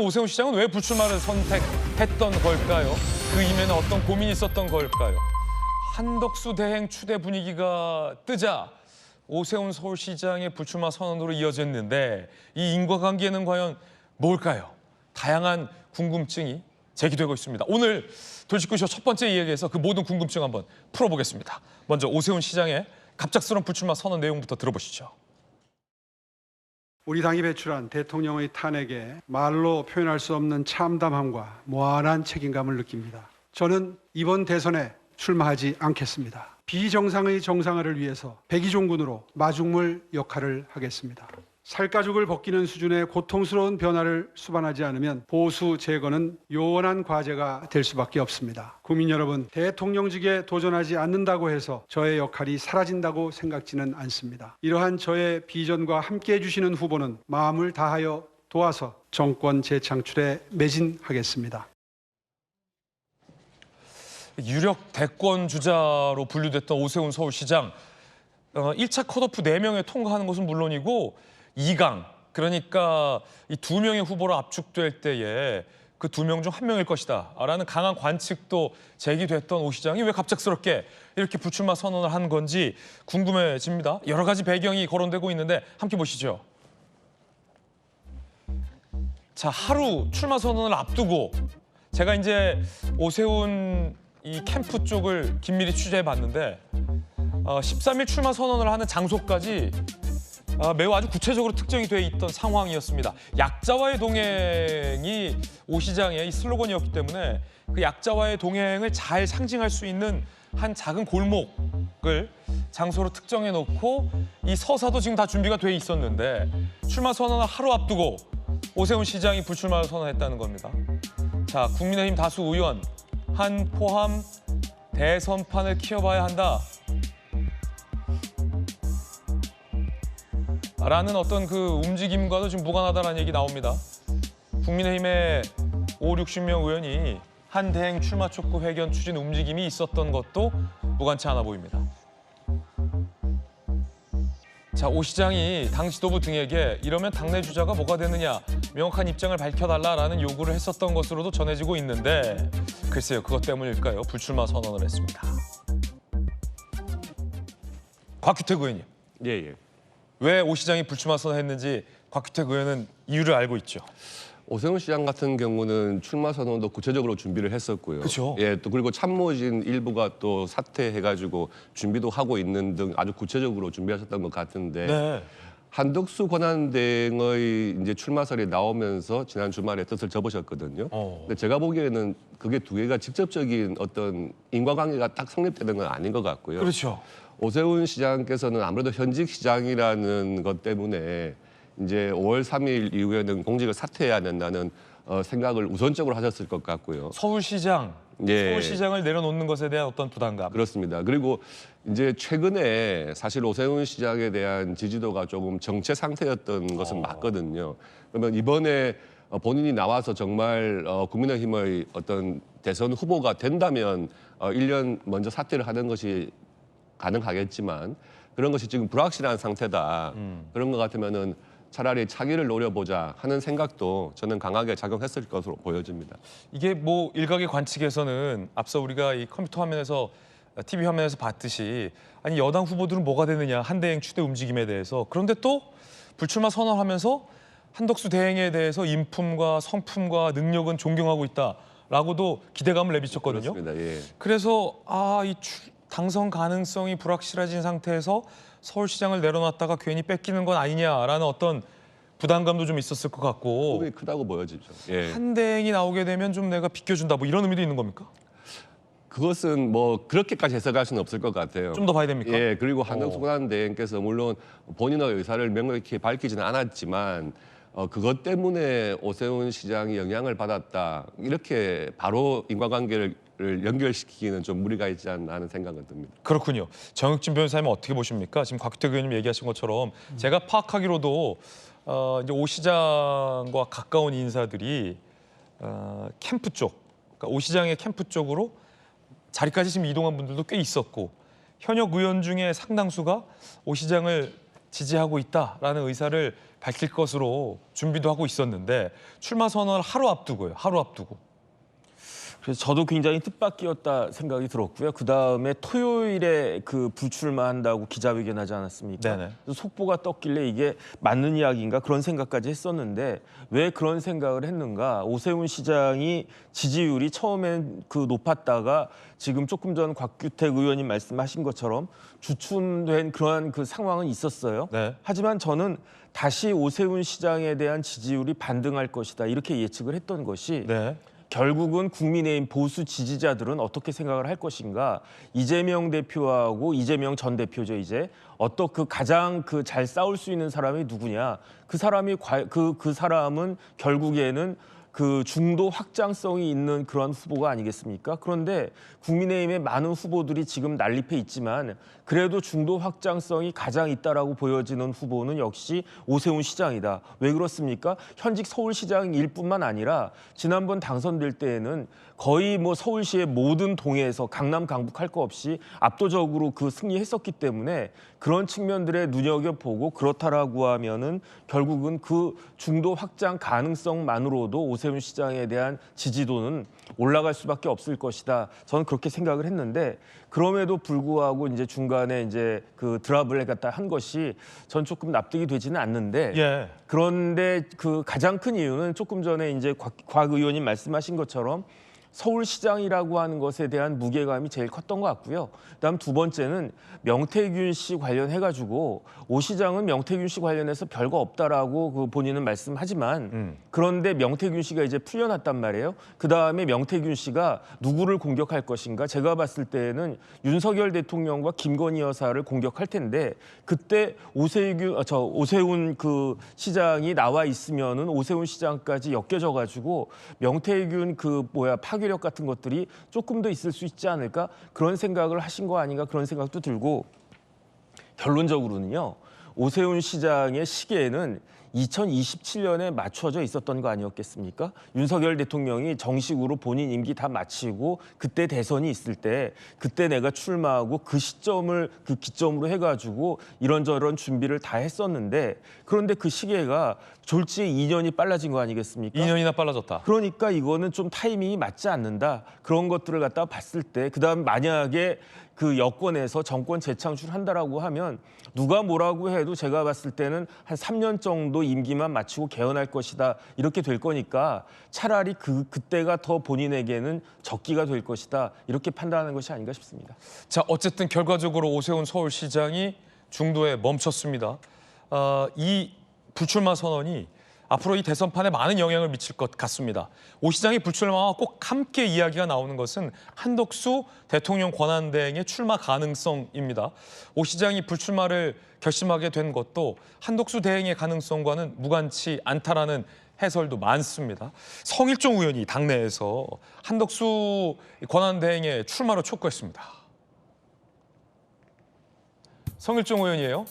오세훈 시장은 왜 불출마를 선택했던 걸까요? 그 이면에 어떤 고민이 있었던 걸까요? 한덕수 대행 추대 분위기가 뜨자 오세훈 서울시장의 불출마 선언으로 이어졌는데 이 인과관계는 과연 뭘까요? 다양한 궁금증이 제기되고 있습니다. 오늘 돌직구쇼 첫 번째 이야기에서 그 모든 궁금증 한번 풀어보겠습니다. 먼저 오세훈 시장의 갑작스러운 불출마 선언 내용부터 들어보시죠. 우리 당이 배출한 대통령의 탄핵에 말로 표현할 수 없는 참담함과 무한한 책임감을 느낍니다. 저는 이번 대선에 출마하지 않겠습니다. 비정상의 정상화를 위해서 백의종군으로 마중물 역할을 하겠습니다. 살가죽을 벗기는 수준의 고통스러운 변화를 수반하지 않으면 보수 재건은 요원한 과제가 될 수밖에 없습니다. 국민 여러분, 대통령직에 도전하지 않는다고 해서 저의 역할이 사라진다고 생각지는 않습니다. 이러한 저의 비전과 함께해 주시는 후보는 마음을 다하여 도와서 정권 재창출에 매진하겠습니다. 유력 대권 주자로 분류됐던 오세훈 서울시장 1차 컷오프 4명에 통과하는 것은 물론이고 2강, 그러니까 이 2명의 후보로 압축될 때에 그 2명 중 1명일 것이다 라는 강한 관측도 제기됐던 오 시장이 왜 갑작스럽게 이렇게 불출마 선언을 한 건지 궁금해집니다. 여러 가지 배경이 거론되고 있는데 함께 보시죠. 자, 하루 출마 선언을 앞두고 제가 이제 오세훈 이 캠프 쪽을 긴밀히 취재해봤는데 13일 출마 선언을 하는 장소까지 매우 아주 구체적으로 특정이 돼 있던 상황이었습니다. 약자와의 동행이 오 시장의 이 슬로건이었기 때문에 그 약자와의 동행을 잘 상징할 수 있는 한 작은 골목을 장소로 특정해 놓고 이 서사도 지금 다 준비가 돼 있었는데 출마 선언을 하루 앞두고 오세훈 시장이 불출마를 선언했다는 겁니다. 자, 국민의힘 다수 의원 한 포함 대선판을 키워봐야 한다. 라는 어떤 그 움직임과도 지금 무관하다는 얘기 나옵니다. 국민의힘의 5, 60명 의원이 한 대행 출마 촉구 회견 추진 움직임이 있었던 것도 무관치 않아 보입니다. 자, 오 시장이 당 지도부 등에게 이러면 당내 주자가 뭐가 되느냐 명확한 입장을 밝혀달라라는 요구를 했었던 것으로도 전해지고 있는데 글쎄요, 그것 때문일까요? 불출마 선언을 했습니다. 곽규택 의원님. 예. 왜 오 시장이 불출마 선언했는지 곽규택 의원은 이유를 알고 있죠. 오세훈 시장 같은 경우는 출마 선언도 구체적으로 준비를 했었고요. 그렇죠. 예, 또 그리고 참모진 일부가 또 사퇴해가지고 준비도 하고 있는 등 아주 구체적으로 준비하셨던 것 같은데 네. 한덕수 권한대행의 이제 출마설이 나오면서 지난 주말에 뜻을 접으셨거든요. 근데 제가 보기에는 그게 두 개가 직접적인 어떤 인과관계가 딱 성립되는 건 아닌 것 같고요. 그렇죠. 오세훈 시장께서는 아무래도 현직 시장이라는 것 때문에 이제 5월 3일 이후에는 공직을 사퇴해야 된다는 생각을 우선적으로 하셨을 것 같고요. 서울시장, 예. 서울시장을 내려놓는 것에 대한 어떤 부담감. 그렇습니다. 그리고 이제 최근에 사실 오세훈 시장에 대한 지지도가 조금 정체 상태였던 것은 맞거든요. 그러면 이번에 본인이 나와서 정말 국민의힘의 어떤 대선 후보가 된다면 1년 먼저 사퇴를 하는 것이 가능하겠지만 그런 것이 지금 불확실한 상태다. 그런 것 같으면은 차라리 차기를 노려보자 하는 생각도 저는 강하게 작용했을 것으로 보여집니다. 이게 뭐 일각의 관측에서는 앞서 우리가 이 컴퓨터 화면에서 TV 화면에서 봤듯이 아니 여당 후보들은 뭐가 되느냐 한대행 추대 움직임에 대해서 그런데 또 불출마 선언하면서 한덕수 대행에 대해서 인품과 성품과 능력은 존경하고 있다라고도 기대감을 내비쳤거든요. 그렇습니다. 예. 그래서 이 당선 가능성이 불확실해진 상태에서 서울시장을 내려놨다가 괜히 뺏기는 건 아니냐라는 어떤 부담감도 좀 있었을 것 같고 꿈이 크다고 보여지죠. 예. 한대행이 나오게 되면 좀 내가 비껴준다 뭐 이런 의미도 있는 겁니까? 그것은 뭐 그렇게까지 해석할 수는 없을 것 같아요. 좀 더 봐야 됩니까? 예, 그리고 한덕수 권한대행께서 물론 본인의 의사를 명확히 밝히지는 않았지만 그것 때문에 오세훈 시장이 영향을 받았다 이렇게 바로 인과관계를 연결시키기는 좀 무리가 있지 않나 하는 생각은 듭니다. 그렇군요. 정혁진 변호사님은 어떻게 보십니까? 지금 곽규택 의원님 얘기하신 것처럼 제가 파악하기로도 이제 오 시장과 가까운 인사들이 캠프 쪽, 그러니까 오 시장의 캠프 쪽으로 자리까지 지금 이동한 분들도 꽤 있었고 현역 의원 중에 상당수가 오 시장을 지지하고 있다라는 의사를 밝힐 것으로 준비도 하고 있었는데 출마 선언을 하루 앞두고요. 하루 앞두고. 그래서 저도 굉장히 뜻밖이었다 생각이 들었고요. 그 다음에 토요일에 그 불출마한다고 기자회견하지 않았습니까? 네네. 그래서 속보가 떴길래 이게 맞는 이야기인가 그런 생각까지 했었는데 왜 그런 생각을 했는가? 오세훈 시장이 지지율이 처음엔 그 높았다가 지금 조금 전 곽규택 의원님 말씀하신 것처럼 주춤된 그러한 그 상황은 있었어요. 네. 하지만 저는 다시 오세훈 시장에 대한 지지율이 반등할 것이다 이렇게 예측을 했던 것이 네. 결국은 국민의힘 보수 지지자들은 어떻게 생각을 할 것인가? 이재명 대표하고 이재명 전 대표죠 이제 그 가장 그 잘 싸울 수 있는 사람이 누구냐? 그 사람은 결국에는 그 중도 확장성이 있는 그런 후보가 아니겠습니까? 그런데 국민의힘의 많은 후보들이 지금 난립해 있지만 그래도 중도 확장성이 가장 있다라고 보여지는 후보는 역시 오세훈 시장이다. 왜 그렇습니까? 현직 서울시장일 뿐만 아니라 지난번 당선될 때에는 거의 뭐 서울시의 모든 동에서 강남 강북 할 거 없이 압도적으로 그 승리했었기 때문에 그런 측면들에 눈여겨보고 그렇다라고 하면은 결국은 그 중도 확장 가능성만으로도 오세훈 시장에 대한 지지도는 올라갈 수밖에 없을 것이다. 저는 그렇게 생각을 했는데 그럼에도 불구하고 이제 중간에 이제 그 드랍을 갖다 한 것이 전 조금 납득이 되지는 않는데 예. 그런데 그 가장 큰 이유는 조금 전에 이제 곽 의원님 말씀하신 것처럼 서울시장이라고 하는 것에 대한 무게감이 제일 컸던 것 같고요. 그다음 두 번째는 명태균 씨 관련해가지고 오 시장은 명태균 씨 관련해서 별거 없다라고 그 본인은 말씀하지만 그런데 명태균 씨가 이제 풀려났단 말이에요. 그다음에 명태균 씨가 누구를 공격할 것인가? 제가 봤을 때는 윤석열 대통령과 김건희 여사를 공격할 텐데 그때 오세훈 그 시장이 나와 있으면은 오세훈 시장까지 엮여져가지고 명태균 파괴력 같은 것들이 조금 더 있을 수 있지 않을까 그런 생각을 하신 거 아닌가 그런 생각도 들고 결론적으로는요 오세훈 시장의 시계에는 2027년에 맞춰져 있었던 거 아니었겠습니까? 윤석열 대통령이 정식으로 본인 임기 다 마치고 그때 대선이 있을 때 그때 내가 출마하고 그 시점을 그 기점으로 해가지고 이런저런 준비를 다 했었는데 그런데 그 시계가 졸지에 2년이 빨라진 거 아니겠습니까? 2년이나 빨라졌다. 그러니까 이거는 좀 타이밍이 맞지 않는다. 그런 것들을 갖다가 봤을 때 그다음 만약에 그 여권에서 정권 재창출한다라고 하면 누가 뭐라고 해도 제가 봤을 때는 한 3년 정도 임기만 마치고 개헌할 것이다. 이렇게 될 거니까 차라리 그때가 더 본인에게는 적기가 될 것이다. 이렇게 판단하는 것이 아닌가 싶습니다. 자, 어쨌든 결과적으로 오세훈 서울시장이 중도에 멈췄습니다. 이 불출마 선언이 앞으로 이 대선판에 많은 영향을 미칠 것 같습니다. 오 시장이 불출마와 꼭 함께 이야기가 나오는 것은 한덕수 대통령 권한대행의 출마 가능성입니다. 오 시장이 불출마를 결심하게 된 것도 한덕수 대행의 가능성과는 무관치 않다라는 해설도 많습니다. 성일종 의원이 당내에서 한덕수 권한대행의 출마를 촉구했습니다. 성일종 의원이에요.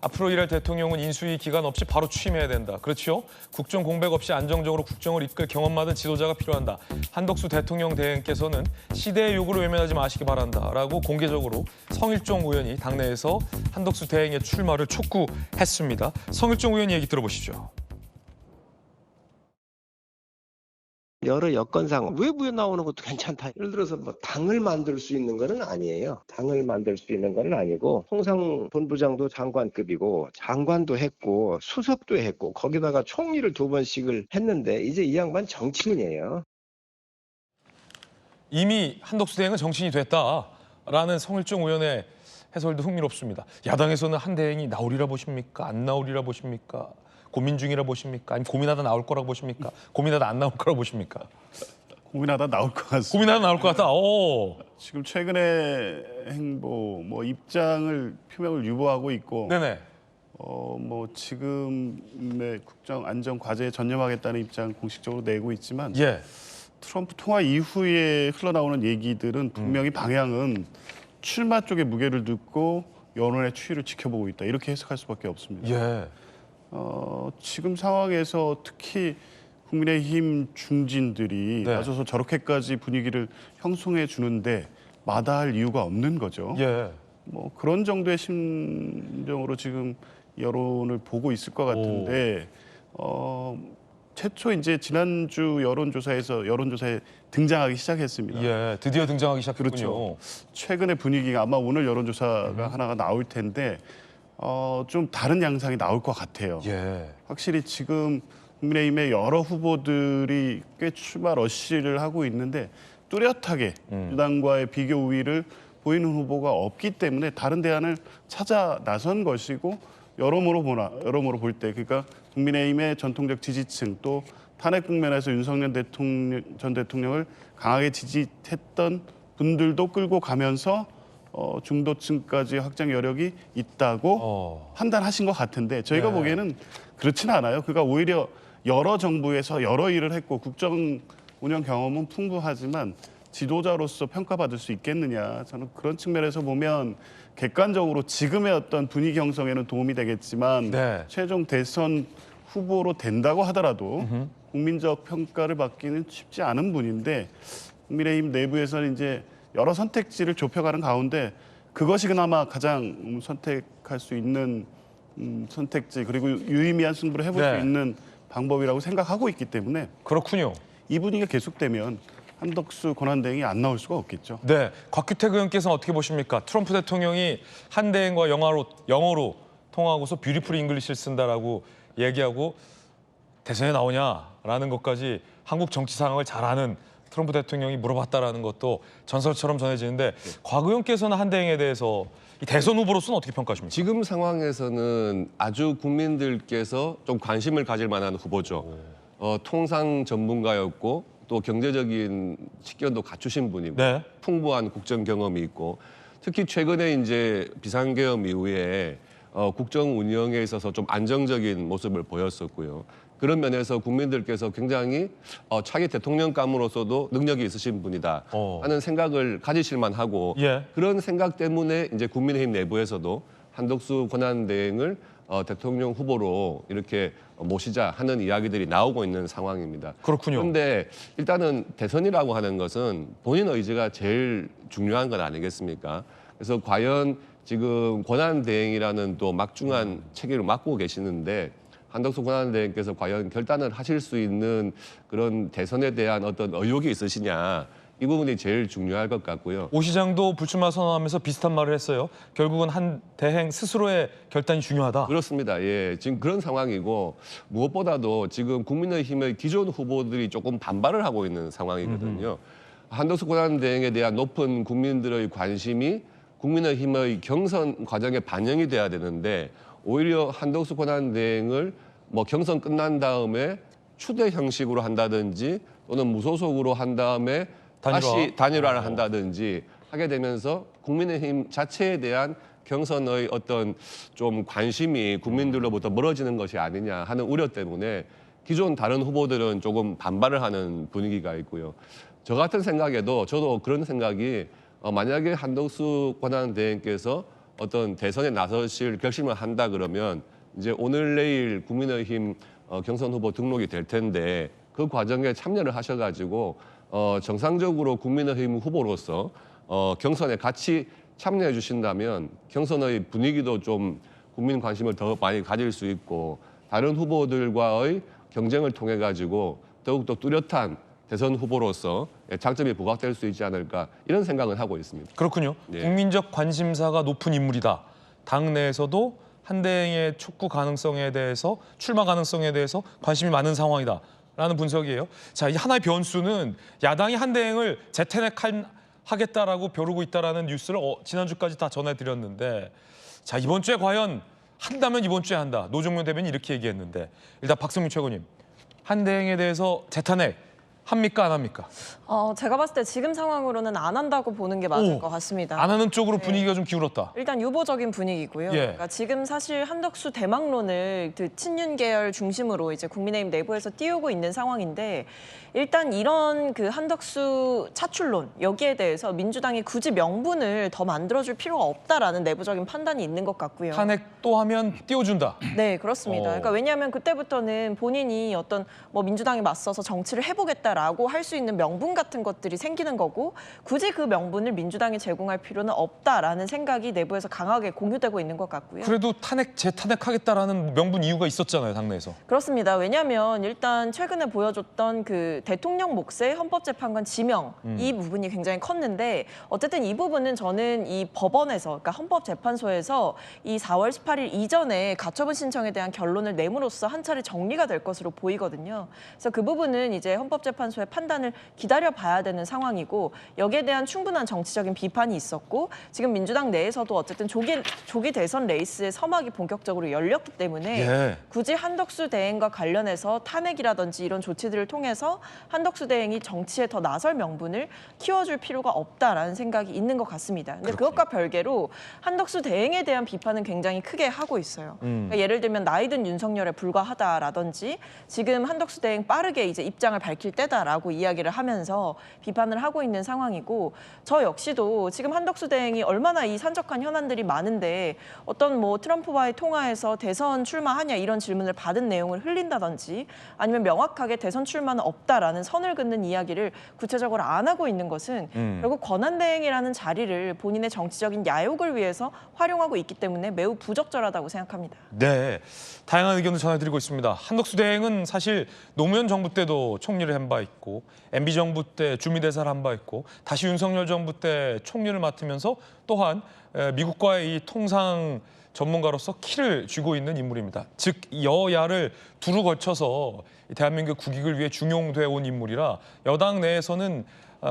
앞으로 일할 대통령은 인수위 기간 없이 바로 취임해야 된다. 그렇죠? 국정 공백 없이 안정적으로 국정을 이끌 경험 많은 지도자가 필요한다. 한덕수 대통령 대행께서는 시대의 요구를 외면하지 마시기 바란다라고 공개적으로 성일종 의원이 당내에서 한덕수 대행의 출마를 촉구했습니다. 성일종 의원 얘기 들어보시죠. 여러 여건상 외부에 나오는 것도 괜찮다. 예를 들어서 뭐 당을 만들 수 있는 거는 아니에요. 당을 만들 수 있는 거는 아니고 통상 본부장도 장관급이고 장관도 했고 수석도 했고 거기다가 총리를 2번씩을 했는데 이제 이 양반 정치인이에요. 이미 한덕수 대행은 정치인이 됐다라는 성일종 의원의 해설도 흥미롭습니다. 야당에서는 한 대행이 나오리라 보십니까? 안 나오리라 보십니까? 고민 중이라 보십니까? 아니면 고민하다 나올 거라고 보십니까? 고민하다 안 나올 거라고 보십니까? 고민하다 나올 것 같습니다. 고민하다 나올 것 같다. 오. 지금 최근에 행보 입장을 표명을 유보하고 있고 네네. 지금의 국정 안전 과제에 전념하겠다는 입장 공식적으로 내고 있지만 예. 트럼프 통화 이후에 흘러나오는 얘기들은 분명히 방향은 출마 쪽에 무게를 두고 여론의 추이를 지켜보고 있다. 이렇게 해석할 수밖에 없습니다. 예. 지금 상황에서 특히 국민의힘 중진들이 네. 나서서 저렇게까지 분위기를 형성해 주는데 마다할 이유가 없는 거죠. 예. 그런 정도의 심정으로 지금 여론을 보고 있을 것 같은데 최초 이제 지난주 여론조사에 등장하기 시작했습니다. 예, 드디어 등장하기 시작했군요. 그렇죠. 최근의 분위기가 아마 오늘 여론조사가 하나가 나올 텐데 좀 다른 양상이 나올 것 같아요. 예. 확실히 지금 국민의힘의 여러 후보들이 꽤 출마 러쉬를 하고 있는데 뚜렷하게 민주당과의 비교 우위를 보이는 후보가 없기 때문에 다른 대안을 찾아 나선 것이고 여러모로 볼 때 그러니까 국민의힘의 전통적 지지층 또 탄핵 국면에서 윤석열 전 대통령을 강하게 지지했던 분들도 끌고 가면서 중도층까지 확장 여력이 있다고 판단하신 것 같은데 저희가 네. 보기에는 그렇지는 않아요. 그가 오히려 여러 정부에서 여러 일을 했고 국정 운영 경험은 풍부하지만 지도자로서 평가받을 수 있겠느냐. 저는 그런 측면에서 보면 객관적으로 지금의 어떤 분위기 형성에는 도움이 되겠지만 네. 최종 대선 후보로 된다고 하더라도 국민적 평가를 받기는 쉽지 않은 분인데 국민의힘 내부에서는 이제 여러 선택지를 좁혀가는 가운데 그것이 그나마 가장 선택할 수 있는 선택지 그리고 유의미한 승부를 해볼 네. 수 있는 방법이라고 생각하고 있기 때문에 그렇군요. 이 분위기가 계속되면 한덕수 권한대행이 안 나올 수가 없겠죠. 네, 곽규택 의원께서는 어떻게 보십니까? 트럼프 대통령이 한대행과 영어로 통화하고서 뷰티풀 잉글리시를 쓴다라고 얘기하고 대선에 나오냐라는 것까지 한국 정치 상황을 잘 아는 트럼프 대통령이 물어봤다라는 것도 전설처럼 전해지는데 곽 의원께서는 한대행에 대해서 이 대선 후보로서는 어떻게 평가하십니까? 지금 상황에서는 아주 국민들께서 좀 관심을 가질 만한 후보죠. 통상 전문가였고 또 경제적인 식견도 갖추신 분이고 네. 풍부한 국정 경험이 있고 특히 최근에 이제 비상계엄 이후에 국정 운영에 있어서 좀 안정적인 모습을 보였었고요. 그런 면에서 국민들께서 굉장히 차기 대통령감으로서도 능력이 있으신 분이다 하는 생각을 가지실 만하고 예. 그런 생각 때문에 이제 국민의힘 내부에서도 한덕수 권한대행을 대통령 후보로 이렇게 모시자 하는 이야기들이 나오고 있는 상황입니다. 그렇군요. 그런데 일단은 대선이라고 하는 것은 본인 의지가 제일 중요한 건 아니겠습니까? 그래서 과연 지금 권한대행이라는 또 막중한 체계를 맡고 계시는데 한덕수 권한대행께서 과연 결단을 하실 수 있는 그런 대선에 대한 어떤 의욕이 있으시냐 이 부분이 제일 중요할 것 같고요. 오 시장도 불출마 선언하면서 비슷한 말을 했어요. 결국은 한 대행 스스로의 결단이 중요하다. 그렇습니다. 예, 지금 그런 상황이고 무엇보다도 지금 국민의힘의 기존 후보들이 조금 반발을 하고 있는 상황이거든요. 한덕수 권한대행에 대한 높은 국민들의 관심이 국민의힘의 경선 과정에 반영이 돼야 되는데 오히려 한덕수 권한대행을 뭐 경선 끝난 다음에 추대 형식으로 한다든지 또는 무소속으로 한 다음에 다시 단일화를 한다든지 하게 되면서 국민의힘 자체에 대한 경선의 어떤 좀 관심이 국민들로부터 멀어지는 것이 아니냐 하는 우려 때문에 기존 다른 후보들은 조금 반발을 하는 분위기가 있고요. 저 같은 생각에도 저도 그런 생각이 만약에 한덕수 권한대행께서 어떤 대선에 나서실 결심을 한다 그러면 이제 오늘 내일 국민의힘 경선 후보 등록이 될 텐데 그 과정에 참여를 하셔가지고 정상적으로 국민의힘 후보로서 경선에 같이 참여해 주신다면 경선의 분위기도 좀 국민 관심을 더 많이 가질 수 있고 다른 후보들과의 경쟁을 통해 가지고 더욱더 뚜렷한 대선 후보로서 장점이 부각될 수 있지 않을까 이런 생각을 하고 있습니다. 그렇군요. 네. 국민적 관심사가 높은 인물이다. 당내에서도 한대행의 촉구 가능성에 대해서 출마 가능성에 대해서 관심이 많은 상황이다. 라는 분석이에요. 자, 이 하나의 변수는 야당이 한대행을 재탄핵하겠다라고 벼르고 있다라는 뉴스를 지난주까지 다 전해드렸는데 자, 이번 주에 과연 한다면 이번 주에 한다. 노정면 대변인이 이렇게 얘기했는데 일단 박성민 최고님, 한대행에 대해서 재탄핵 합니까 안 합니까? 제가 봤을 때 지금 상황으로는 안 한다고 보는 게 맞을 것 같습니다. 안 하는 쪽으로 분위기가 좀 기울었다. 일단 유보적인 분위기고요. 예. 그러니까 지금 사실 한덕수 대망론을 친윤 계열 중심으로 이제 국민의힘 내부에서 띄우고 있는 상황인데 일단 이런 그 한덕수 차출론 여기에 대해서 민주당이 굳이 명분을 더 만들어줄 필요가 없다라는 내부적인 판단이 있는 것 같고요. 탄핵 또 하면 띄워준다. 네, 그렇습니다. 그러니까 왜냐하면 그때부터는 본인이 어떤 뭐 민주당에 맞서서 정치를 해보겠다. 있다라고 할 수 있는 명분 같은 것들이 생기는 거고 굳이 그 명분을 민주당이 제공할 필요는 없다라는 생각이 내부에서 강하게 공유되고 있는 것 같고요. 그래도 재탄핵하겠다라는 명분 이유가 있었잖아요, 당내에서. 그렇습니다. 왜냐하면 일단 최근에 보여줬던 그 대통령 몫의 헌법재판관 지명 이 부분이 굉장히 컸는데 어쨌든 이 부분은 저는 이 법원에서 그러니까 헌법재판소에서 이 4월 18일 이전에 가처분 신청에 대한 결론을 내므로써 한 차례 정리가 될 것으로 보이거든요. 그래서 그 부분은 이제 헌법재판소의 판단을 기다려봐야 되는 상황이고 여기에 대한 충분한 정치적인 비판이 있었고 지금 민주당 내에서도 어쨌든 조기 대선 레이스의 서막이 본격적으로 열렸기 때문에 예. 굳이 한덕수 대행과 관련해서 탄핵이라든지 이런 조치들을 통해서 한덕수 대행이 정치에 더 나설 명분을 키워줄 필요가 없다라는 생각이 있는 것 같습니다. 근데 그것과 별개로 한덕수 대행에 대한 비판은 굉장히 크게 하고 있어요. 그러니까 예를 들면 나이든 윤석열에 불과하다라든지 지금 한덕수 대행 빠르게 이제 입장을 밝힐 때다라고 이야기를 하면서 비판을 하고 있는 상황이고 저 역시도 지금 한덕수 대행이 얼마나 이 산적한 현안들이 많은데 어떤 뭐 트럼프와의 통화에서 대선 출마하냐 이런 질문을 받은 내용을 흘린다든지 아니면 명확하게 대선 출마는 없다라는 선을 긋는 이야기를 구체적으로 안 하고 있는 것은 결국 권한대행이라는 자리를 본인의 정치적인 야욕을 위해서 활용하고 있기 때문에 매우 부적절하다고 생각합니다. 네, 다양한 의견을 전해드리고 있습니다. 한덕수 대행은 사실 노무현 정부 때도 총리를 한 바 있고 MB 정부 때 주미대사를 한 바 있고 다시 윤석열 정부 때 총리를 맡으면서 또한 미국과의 이 통상 전문가로서 키를 쥐고 있는 인물입니다. 즉 여야를 두루 걸쳐서 대한민국 국익을 위해 중용돼 온 인물이라 여당 내에서는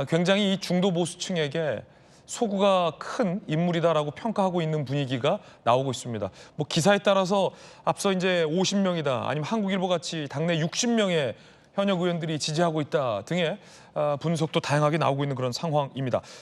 굉장히 이 중도 보수층에게 소구가 큰 인물이다라고 평가하고 있는 분위기가 나오고 있습니다. 뭐 기사에 따라서 앞서 이제 50명이다 아니면 한국일보 같이 당내 60명의 현역 의원들이 지지하고 있다 등의 분석도 다양하게 나오고 있는 그런 상황입니다.